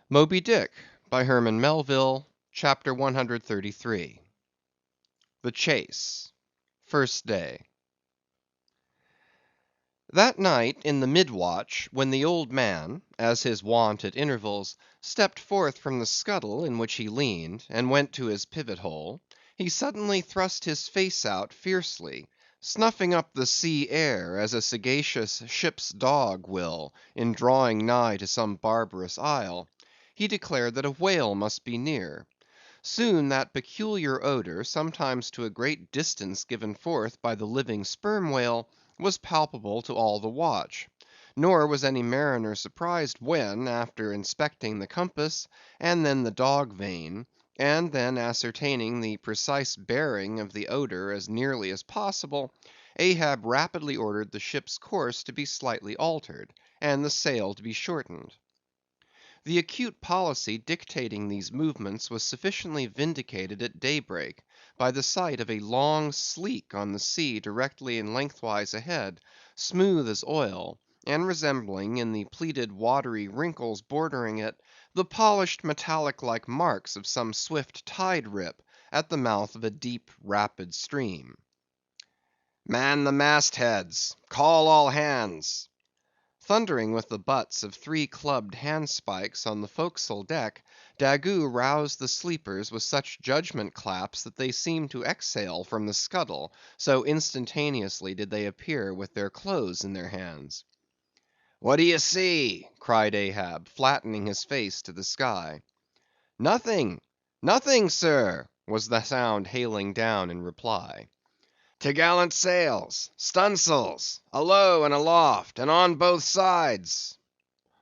Moby-Dick, by Herman Melville, Chapter 133. The Chase. First Day. That night in the mid-watch, when the old man, as his wont at intervals, stepped forth from the scuttle in which he leaned, and went to his pivot-hole, he suddenly thrust his face out fiercely, snuffing up the sea air as a sagacious ship's dog will, in drawing nigh to some barbarous isle. He declared that a whale must be near. Soon that peculiar odor, sometimes to a great distance given forth by the living sperm whale, was palpable to all the watch; nor was any mariner surprised when, after inspecting the compass, and then the dog vane, and then ascertaining the precise bearing of the odor as nearly as possible, Ahab rapidly ordered the ship's course to be slightly altered, and the sail to be shortened. The acute policy dictating these movements was sufficiently vindicated at daybreak, by the sight of a long sleek on the sea directly and lengthwise ahead, smooth as oil, and resembling in the pleated watery wrinkles bordering it, the polished metallic-like marks of some swift tide-rip at the mouth of a deep rapid stream. "Man the mast-heads! Call all hands!" Thundering with the butts of 3 clubbed handspikes on the forecastle deck, Daggoo roused the sleepers with such judgment claps that they seemed to exhale from the scuttle, so instantaneously did they appear with their clothes in their hands. "What d'ye see?" cried Ahab, flattening his face to the sky. "Nothing, nothing, sir," was the sound hailing down in reply. "T'gallant sails, stun'sails, alow and aloft, and on both sides!"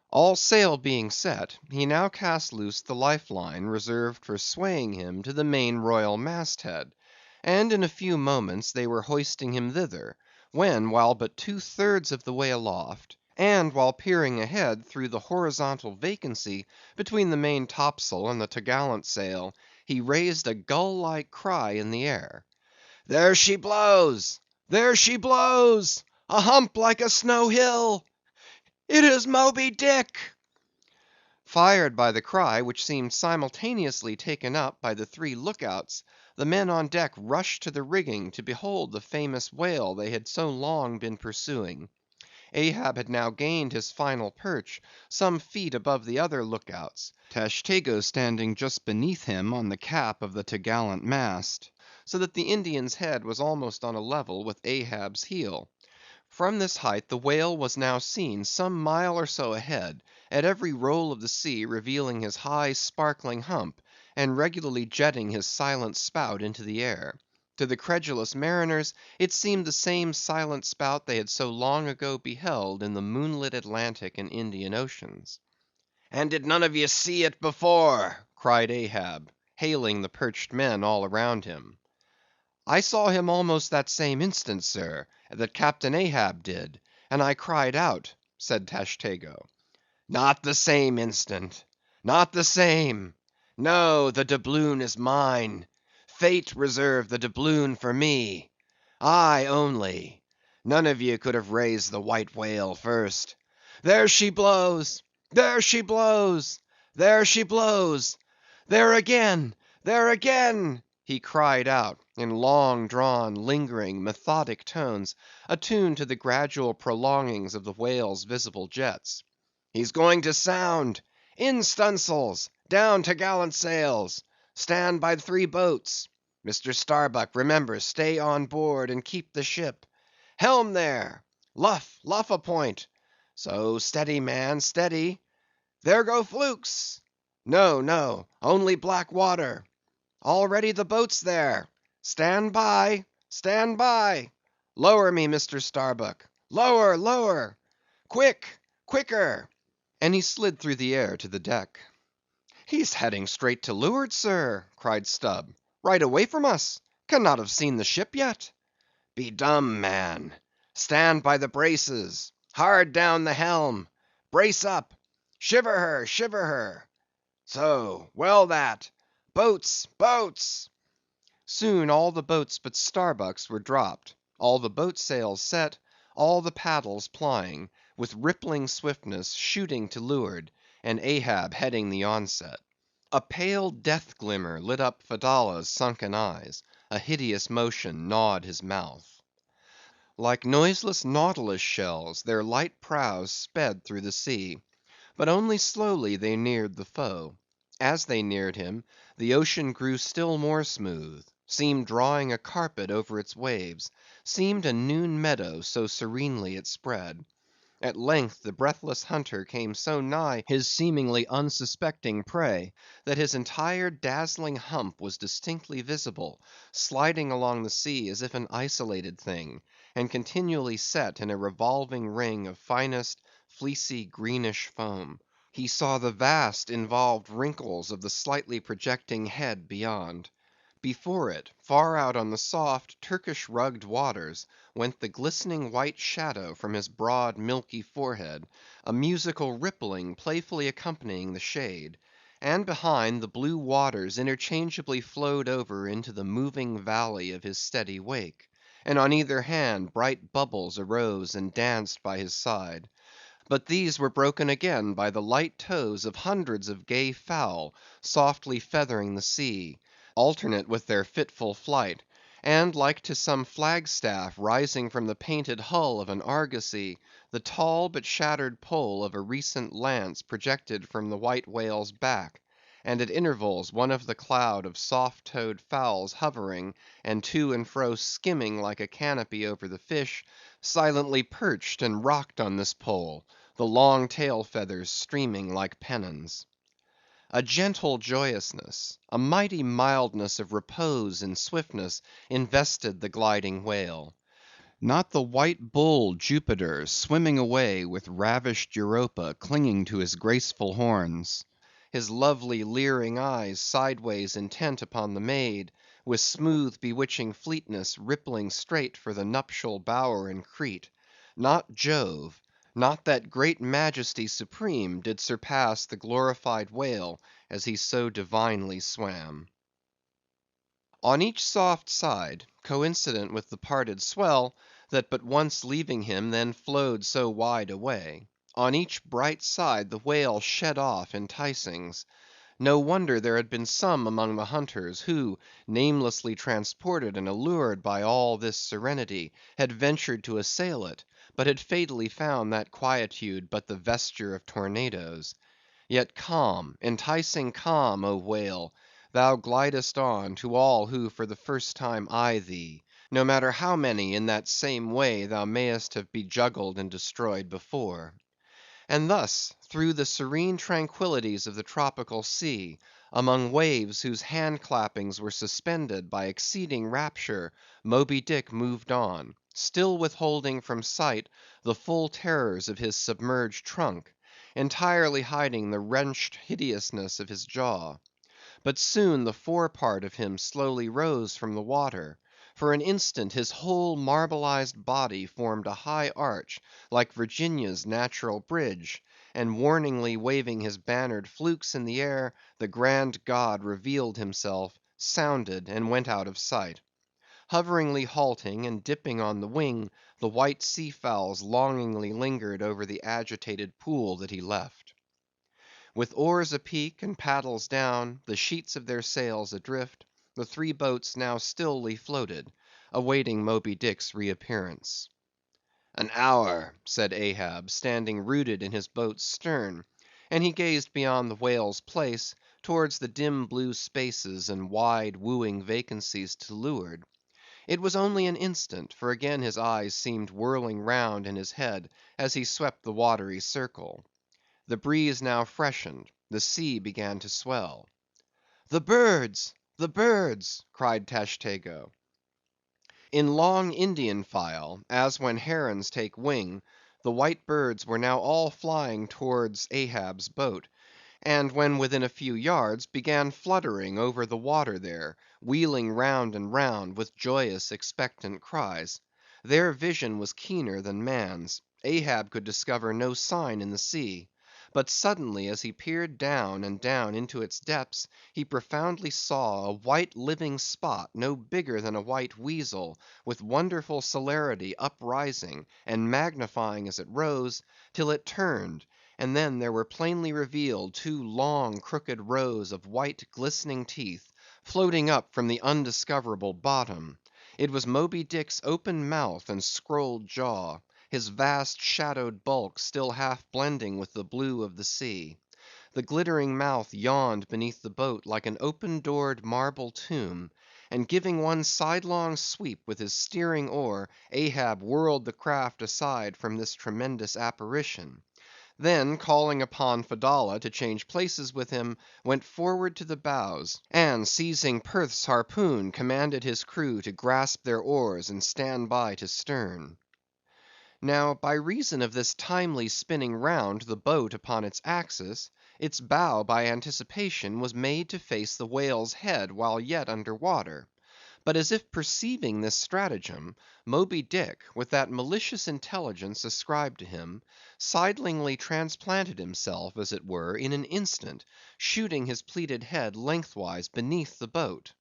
All sail being set, he now cast loose the life line reserved for swaying him to the main royal mast head, and in a few moments they were hoisting him thither, when while but 2/3 of the way aloft, and while peering ahead through the horizontal vacancy between the main topsail and the t'gallant sail, he raised a gull-like cry in the air. "There she blows! There she blows! A hump like a snow hill! It is Moby-Dick!" Fired by the cry, which seemed simultaneously taken up by the 3 look-outs, the men on deck rushed to the rigging to behold the famous whale they had so long been pursuing. Ahab had now gained his final perch, some feet above the other look-outs, Tashtego standing just beneath him on the cap of the t'gallant mast, so that the Indian's head was almost on a level with Ahab's heel. From this height the whale was now seen some mile or so ahead, at every roll of the sea revealing his high sparkling hump, and regularly jetting his silent spout into the air. To the credulous mariners it seemed the same silent spout they had so long ago beheld in the moonlit Atlantic and Indian Oceans. "And did none of ye see it before?" cried Ahab, hailing the perched men all around him. "I saw him almost that same instant, sir, that Captain Ahab did, and I cried out," said Tashtego. "Not the same instant, not the same. No, the doubloon is mine. Fate reserved the doubloon for me. I only. None of ye could have raised the white whale first. There she blows! There she blows! There she blows! There again! There again!" he cried out in long-drawn, lingering, methodic tones, attuned to the gradual prolongings of the whale's visible jets. "He's going to sound! In stun'sails! Down t'gallant sails! Stand by 3 boats! Mr. Starbuck, remember, stay on board and keep the ship. Helm there! Luff, luff a point! So, steady, man, steady! There go flukes! No, no, only black water! Already the boats there! Stand by! Stand by! Lower me, Mr. Starbuck! Lower, lower! Quick, quicker!" And he slid through the air to the deck. "He's heading straight to leeward, sir," cried Stubb. "Right away from us. Cannot have seen the ship yet." "Be dumb, man! Stand by the braces! Hard down the helm! Brace up! Shiver her, shiver her! So, well that! Boats, boats!" Soon all the boats but Starbuck's were dropped, all the boat sails set, all the paddles plying, with rippling swiftness shooting to leeward, and Ahab heading the onset. A pale death glimmer lit up Fedallah's sunken eyes, a hideous motion gnawed his mouth. Like noiseless nautilus shells, their light prows sped through the sea. But only slowly they neared the foe. As they neared him, the ocean grew still more smooth, seemed drawing a carpet over its waves, seemed a noon meadow, so serenely it spread. At length the breathless hunter came so nigh his seemingly unsuspecting prey, that his entire dazzling hump was distinctly visible, sliding along the sea as if an isolated thing, and continually set in a revolving ring of finest, fleecy, greenish foam. He saw the vast involved wrinkles of the slightly projecting head beyond. Before it, far out on the soft, Turkish rugged waters, went the glistening white shadow from his broad, milky forehead, a musical rippling playfully accompanying the shade; and behind, the blue waters interchangeably flowed over into the moving valley of his steady wake; and on either hand bright bubbles arose and danced by his side. But these were broken again by the light toes of hundreds of gay fowl, softly feathering the sea, alternate with their fitful flight; and like to some flag staff rising from the painted hull of an argosy, the tall but shattered pole of a recent lance projected from the white whale's back; and at intervals one of the cloud of soft‐toed fowls hovering, and to and fro skimming like a canopy over the fish, silently perched and rocked on this pole, the long tail feathers streaming like pennons. A gentle joyousness, a mighty mildness of repose and swiftness invested the gliding whale. Not the white bull Jupiter swimming away with ravished Europa clinging to his graceful horns; his lovely leering eyes sideways intent upon the maid, with smooth bewitching fleetness rippling straight for the nuptial bower in Crete; not Jove, not that great majesty supreme, did surpass the glorified whale as he so divinely swam. On each soft side, coincident with the parted swell, that but once leaving him then flowed so wide away; on each bright side the whale shed off enticings. No wonder there had been some among the hunters, who, namelessly transported and allured by all this serenity, had ventured to assail it, but had fatally found that quietude but the vesture of tornadoes. Yet calm, enticing calm, O whale! thou glidest on, to all who for the first time eye thee, no matter how many in that same way thou mayest have bejuggled and destroyed before. And thus, through the serene tranquillities of the tropical sea, among waves whose hand clappings were suspended by exceeding rapture, Moby-Dick moved on, still withholding from sight the full terrors of his submerged trunk, entirely hiding the wrenched hideousness of his jaw. But soon the fore part of him slowly rose from the water; for an instant his whole marbleized body formed a high arch, like Virginia's natural bridge; and warningly waving his bannered flukes in the air, the grand god revealed himself, sounded, and went out of sight. Hoveringly halting and dipping on the wing, the white sea fowls longingly lingered over the agitated pool that he left. With oars apeak and paddles down, the sheets of their sails adrift, the three boats now stilly floated, awaiting Moby Dick's reappearance. "An hour," said Ahab, standing rooted in his boat's stern; and he gazed beyond the whale's place, towards the dim blue spaces and wide wooing vacancies to leeward. It was only an instant, for again his eyes seemed whirling round in his head as he swept the watery circle. The breeze now freshened, the sea began to swell. "The birds! the birds!" cried Tashtego. In long Indian file, as when herons take wing, the white birds were now all flying towards Ahab's boat; and when within a few yards, began fluttering over the water there, wheeling round and round with joyous expectant cries. Their vision was keener than man's. Ahab could discover no sign in the sea. But suddenly, as he peered down and down into its depths, he profoundly saw a white living spot no bigger than a white weasel, with wonderful celerity uprising, and magnifying as it rose, till it turned, and then there were plainly revealed two long crooked rows of white glistening teeth, floating up from the undiscoverable bottom. It was Moby Dick's open mouth and scrolled jaw, his vast shadowed bulk still half blending with the blue of the sea. The glittering mouth yawned beneath the boat like an open-doored marble tomb, and giving one sidelong sweep with his steering oar, Ahab whirled the craft aside from this tremendous apparition. Then calling upon Fedallah to change places with him, went forward to the bows, and seizing Perth's harpoon, commanded his crew to grasp their oars and stand by to stern. Now, by reason of this timely spinning round the boat upon its axis, its bow by anticipation was made to face the whale's head while yet under water. But as if perceiving this stratagem, Moby Dick, with that malicious intelligence ascribed to him, sidlingly transplanted himself, as it were, in an instant, shooting his pleated head lengthwise beneath the boat.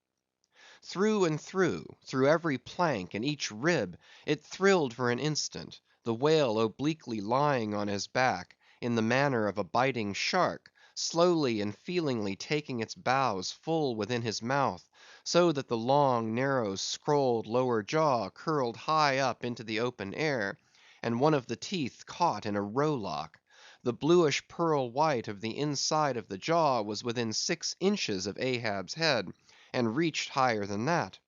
Through and through every plank and each rib, it thrilled for an instant, the whale obliquely lying on his back, in the manner of a biting shark, slowly and feelingly taking its bows full within his mouth, so that the long, narrow, scrolled lower jaw curled high up into the open air, and one of the teeth caught in a rowlock. The bluish pearl white of the inside of the jaw was within 6 inches of Ahab's head, and reached higher than that.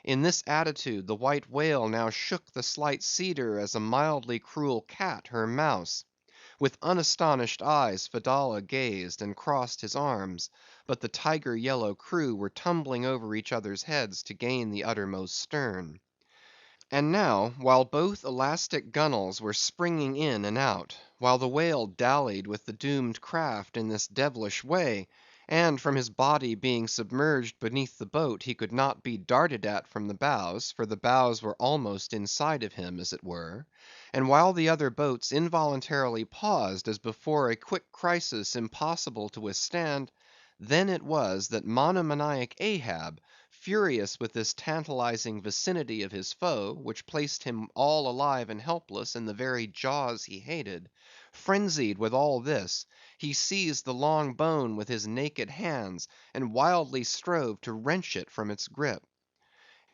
In this attitude the white whale now shook the slight cedar as a mildly cruel cat her mouse. With unastonished eyes Fedallah gazed and crossed his arms, but the tiger yellow crew were tumbling over each other's heads to gain the uttermost stern. And now, while both elastic gunwales were springing in and out, while the whale dallied with the doomed craft in this devilish way, and from his body being submerged beneath the boat, he could not be darted at from the bows, for the bows were almost inside of him, as it were; and while the other boats involuntarily paused as before a quick crisis impossible to withstand, then it was that monomaniac Ahab, furious with this tantalizing vicinity of his foe, which placed him all alive and helpless in the very jaws he hated, frenzied with all this, he seized the long bone with his naked hands, and wildly strove to wrench it from its grip.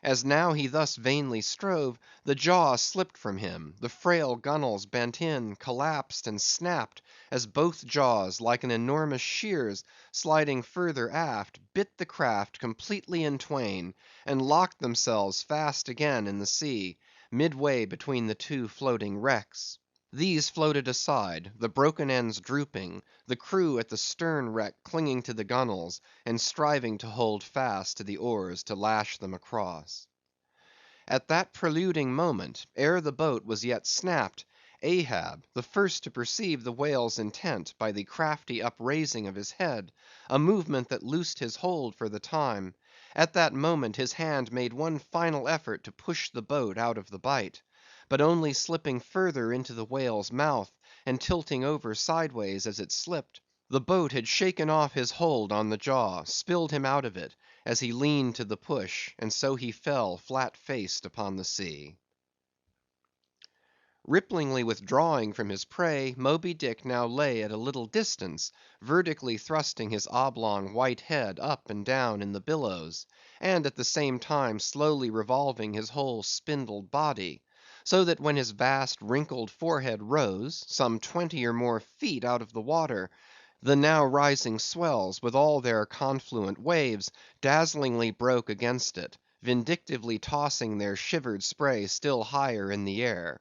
As now he thus vainly strove, the jaw slipped from him, the frail gunwales bent in, collapsed, and snapped, as both jaws, like an enormous shears, sliding further aft, bit the craft completely in twain, and locked themselves fast again in the sea, midway between the two floating wrecks. These floated aside, the broken ends drooping, the crew at the stern wreck clinging to the gunwales, and striving to hold fast to the oars to lash them across. At that preluding moment, ere the boat was yet snapped, Ahab, the first to perceive the whale's intent by the crafty upraising of his head, a movement that loosed his hold for the time; at that moment his hand made one final effort to push the boat out of the bight, but only slipping further into the whale's mouth, and tilting over sideways as it slipped, the boat had shaken off his hold on the jaw, spilled him out of it, as he leaned to the push, and so he fell flat-faced upon the sea. Ripplingly withdrawing from his prey, Moby Dick now lay at a little distance, vertically thrusting his oblong white head up and down in the billows, and at the same time slowly revolving his whole spindled body, so that when his vast wrinkled forehead rose, some 20 or more feet out of the water, the now rising swells, with all their confluent waves, dazzlingly broke against it, vindictively tossing their shivered spray still higher in the air.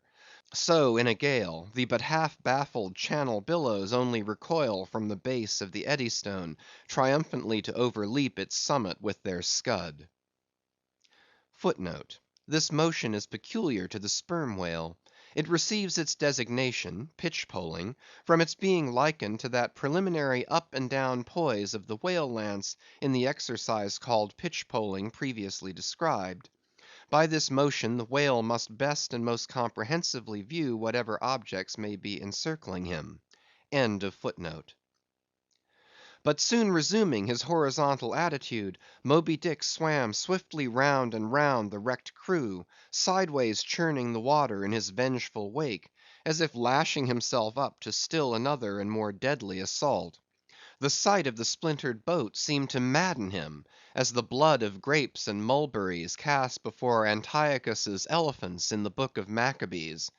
So in a gale, the but half baffled Channel billows only recoil from the base of the Eddystone, triumphantly to overleap its summit with their scud. Footnote: This motion is peculiar to the sperm whale. It receives its designation, pitch-poling, from its being likened to that preliminary up and down poise of the whale lance in the exercise called pitch-poling previously described. By this motion the whale must best and most comprehensively view whatever objects may be encircling him. End of footnote. But soon resuming his horizontal attitude, Moby Dick swam swiftly round and round the wrecked crew, sideways churning the water in his vengeful wake, as if lashing himself up to still another and more deadly assault. The sight of the splintered boat seemed to madden him, as the blood of grapes and mulberries cast before Antiochus's elephants in the book of Maccabees.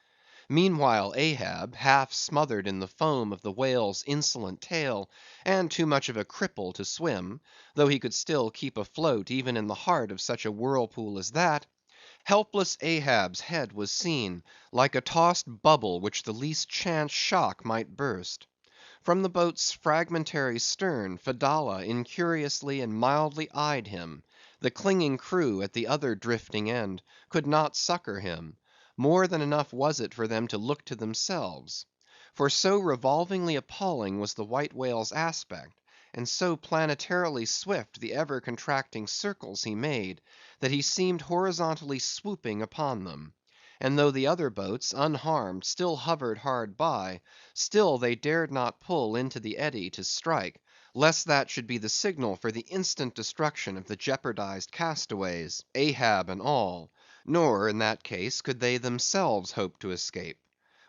Meanwhile Ahab, half smothered in the foam of the whale's insolent tail, and too much of a cripple to swim, though he could still keep afloat even in the heart of such a whirlpool as that, helpless Ahab's head was seen, like a tossed bubble which the least chance shock might burst. From the boat's fragmentary stern, Fedallah incuriously and mildly eyed him; the clinging crew at the other drifting end could not succor him; more than enough was it for them to look to themselves. For so revolvingly appalling was the White Whale's aspect, and so planetarily swift the ever contracting circles he made, that he seemed horizontally swooping upon them. And though the other boats, unharmed, still hovered hard by, still they dared not pull into the eddy to strike, lest that should be the signal for the instant destruction of the jeopardized castaways, Ahab and all; nor, in that case, could they themselves hope to escape.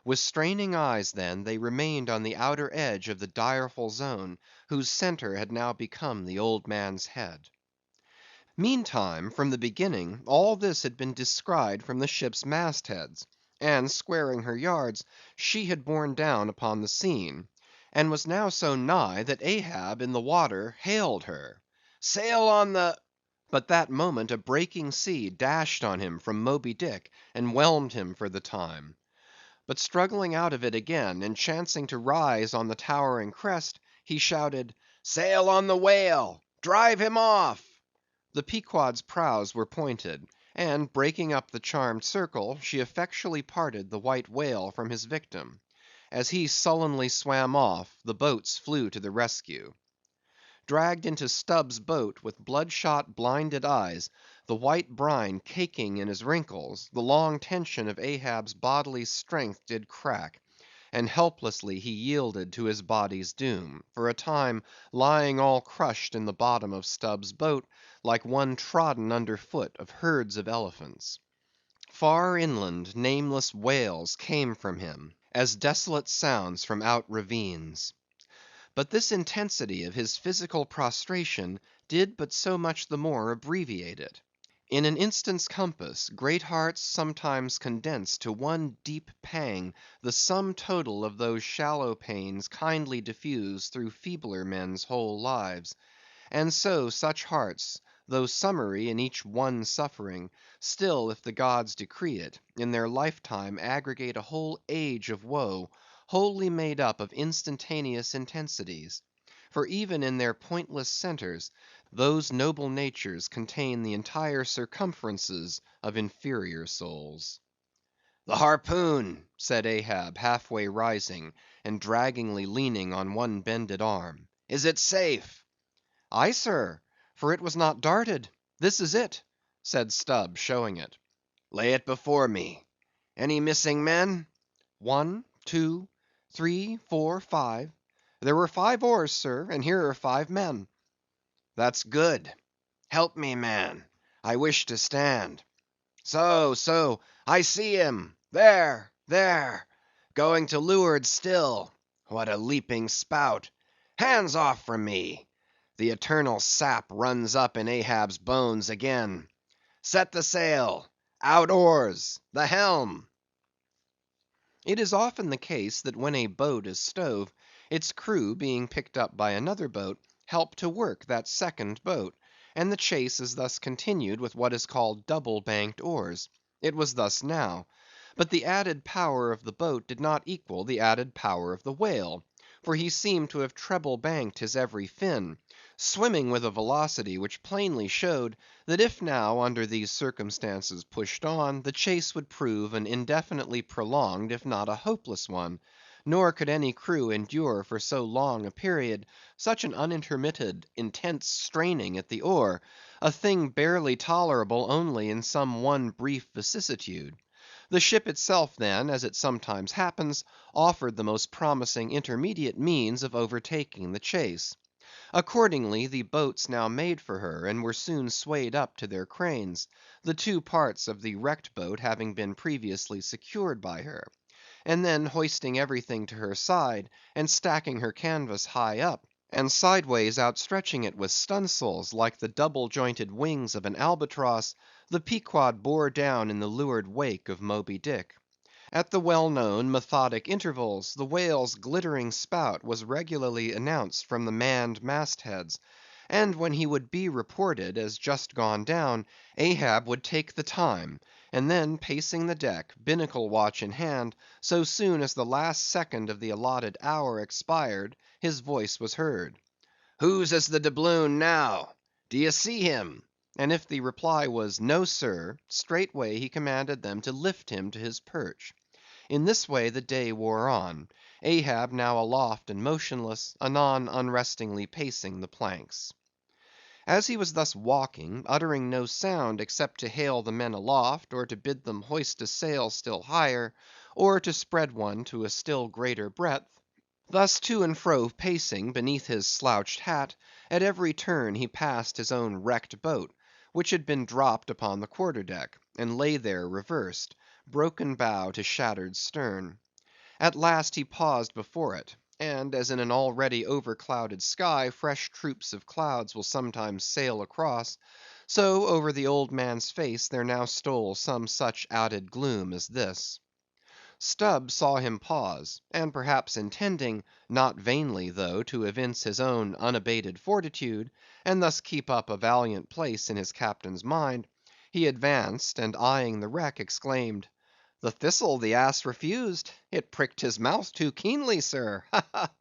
With straining eyes, then, they remained on the outer edge of the direful zone, whose centre had now become the old man's head. Meantime, from the beginning, all this had been descried from the ship's mast heads, and squaring her yards, she had borne down upon the scene, and was now so nigh that Ahab in the water hailed her. "Sail on the—" But that moment a breaking sea dashed on him from Moby-Dick, and whelmed him for the time. But struggling out of it again, and chancing to rise on the towering crest, he shouted, "Sail on the whale! Drive him off!" The Pequod's prows were pointed, and breaking up the charmed circle, she effectually parted the White Whale from his victim. As he sullenly swam off, the boats flew to the rescue. Dragged into Stubb's boat with bloodshot, blinded eyes, the white brine caking in his wrinkles, the long tension of Ahab's bodily strength did crack, and helplessly he yielded to his body's doom, for a time lying all crushed in the bottom of Stubb's boat, like one trodden under foot of herds of elephants. Far inland, nameless wails came from him, as desolate sounds from out ravines. But this intensity of his physical prostration did but so much the more abbreviate it. In an instant's compass, great hearts sometimes condense to one deep pang the sum total of those shallow pains kindly diffused through feebler men's whole lives; and so such hearts, though summary in each one suffering, still, if the gods decree it, in their lifetime aggregate a whole age of woe, wholly made up of instantaneous intensities. For even in their pointless centres, those noble natures contain the entire circumferences of inferior souls. "The harpoon," said Ahab, halfway rising, and draggingly leaning on one bended arm. "Is it safe?" "Aye, sir, for it was not darted. This is it," said Stubb, showing it. "Lay it before me. Any missing men?" "1, 2, 3, 4, 5. There were 5 oars, sir, and here are 5 men." "That's good. Help me, man. I wish to stand. So, so, I see him. There, there. Going to leeward still. What a leaping spout. Hands off from me. The eternal sap runs up in Ahab's bones again. Set the sail. Out oars. The helm." It is often the case that when a boat is stove, its crew being picked up by another boat, help to work that second boat, and the chase is thus continued with what is called double banked oars. It was thus now. But the added power of the boat did not equal the added power of the whale, for he seemed to have treble banked his every fin, swimming with a velocity which plainly showed that if now under these circumstances pushed on, the chase would prove an indefinitely prolonged if not a hopeless one; nor could any crew endure for so long a period such an unintermitted, intense straining at the oar, a thing barely tolerable only in some one brief vicissitude. The ship itself then, as it sometimes happens, offered the most promising intermediate means of overtaking the chase. Accordingly, the boats now made for her, and were soon swayed up to their cranes, the 2 parts of the wrecked boat having been previously secured by her. and then hoisting everything to her side, and stacking her canvas high up, and sideways outstretching it with stunsails like the double-jointed wings of an albatross, the Pequod bore down in the leeward wake of Moby-Dick. At the well-known methodic intervals, the whale's glittering spout was regularly announced from the manned mastheads, and when he would be reported as just gone down, Ahab would take the time, and then pacing the deck, binnacle watch in hand, so soon as the last second of the allotted hour expired, his voice was heard. "Whose is the doubloon now? D'ye see him?" And if the reply was "No, sir," straightway he commanded them to lift him to his perch. In this way the day wore on, Ahab now aloft and motionless, anon unrestingly pacing the planks. As he was thus walking, uttering no sound except to hail the men aloft, or to bid them hoist a sail still higher, or to spread one to a still greater breadth; thus to and fro pacing beneath his slouched hat, at every turn he passed his own wrecked boat, which had been dropped upon the quarter deck, and lay there reversed, broken bow to shattered stern. At last he paused before it, and as in an already overclouded sky fresh troops of clouds will sometimes sail across, so over the old man's face there now stole some such added gloom as this. Stubb saw him pause, and perhaps intending, not vainly though, to evince his own unabated fortitude, and thus keep up a valiant place in his captain's mind, he advanced, and eyeing the wreck, exclaimed, "The thistle the ass refused; it pricked his mouth too keenly, sir, ha, ha!"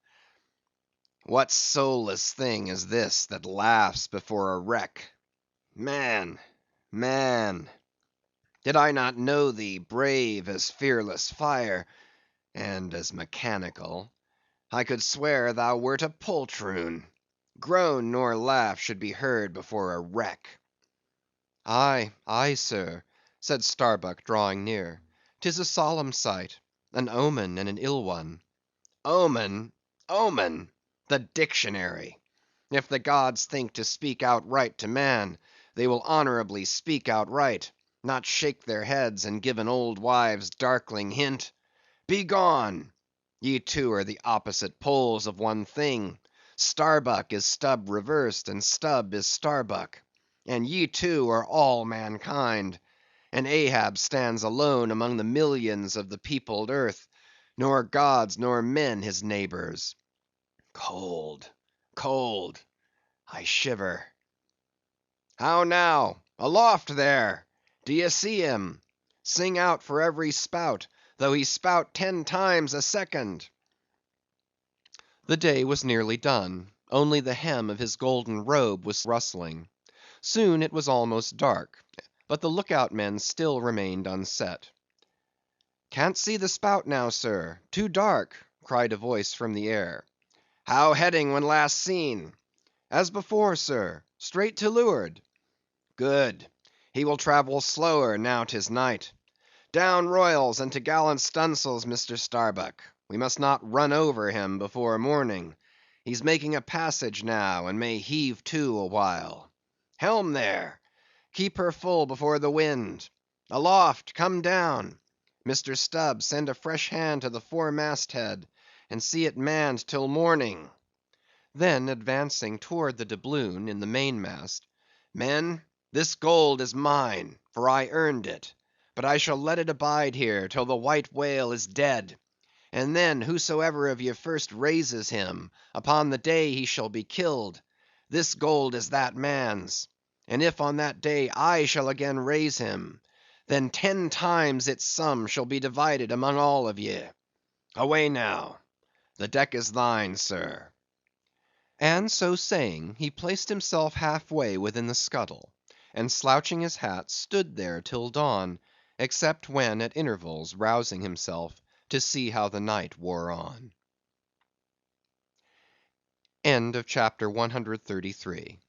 "What soulless thing is this that laughs before a wreck? Man, man, did I not know thee brave as fearless fire, and as mechanical, I could swear thou wert a poltroon. Groan nor laugh should be heard before a wreck." "Aye, aye, sir," said Starbuck drawing near. "'Tis a solemn sight, an omen and an ill one." "Omen, omen! The dictionary! If the gods think to speak outright to man, they will honorably speak outright, not shake their heads and give an old wives' darkling hint. Begone! Ye two are the opposite poles of one thing. Starbuck is Stubb reversed, and Stubb is Starbuck. And ye two are all mankind. And Ahab stands alone among the millions of the peopled earth, nor gods nor men his neighbors. Cold, cold, I shiver. How now? Aloft there! D'ye see him? Sing out for every spout, though he spout 10 times a second." The day was nearly done; only the hem of his golden robe was rustling. Soon it was almost dark, but the look out men still remained unset. "Can't see the spout now, sir; too dark," cried a voice from the air. "How heading when last seen?" "As before, sir; straight to leeward." "Good; he will travel slower now 'tis night. Down royals and t'gallant stunsails, Mr. Starbuck; we must not run over him before morning. He's making a passage now, and may heave to a while. Helm there! Keep her full before the wind. Aloft, come down! Mr. Stubb, send a fresh hand to the foremast head, and see it manned till morning." Then advancing toward the doubloon in the mainmast, "Men, this gold is mine, for I earned it; but I shall let it abide here till the white whale is dead; and then whosoever of ye first raises him, upon the day he shall be killed, this gold is that man's; and if on that day I shall again raise him, then 10 times its sum shall be divided among all of ye. Away now! The deck is thine, sir." And so saying, he placed himself half way within the scuttle, and slouching his hat, stood there till dawn, except when at intervals rousing himself to see how the night wore on. CHAPTER 133.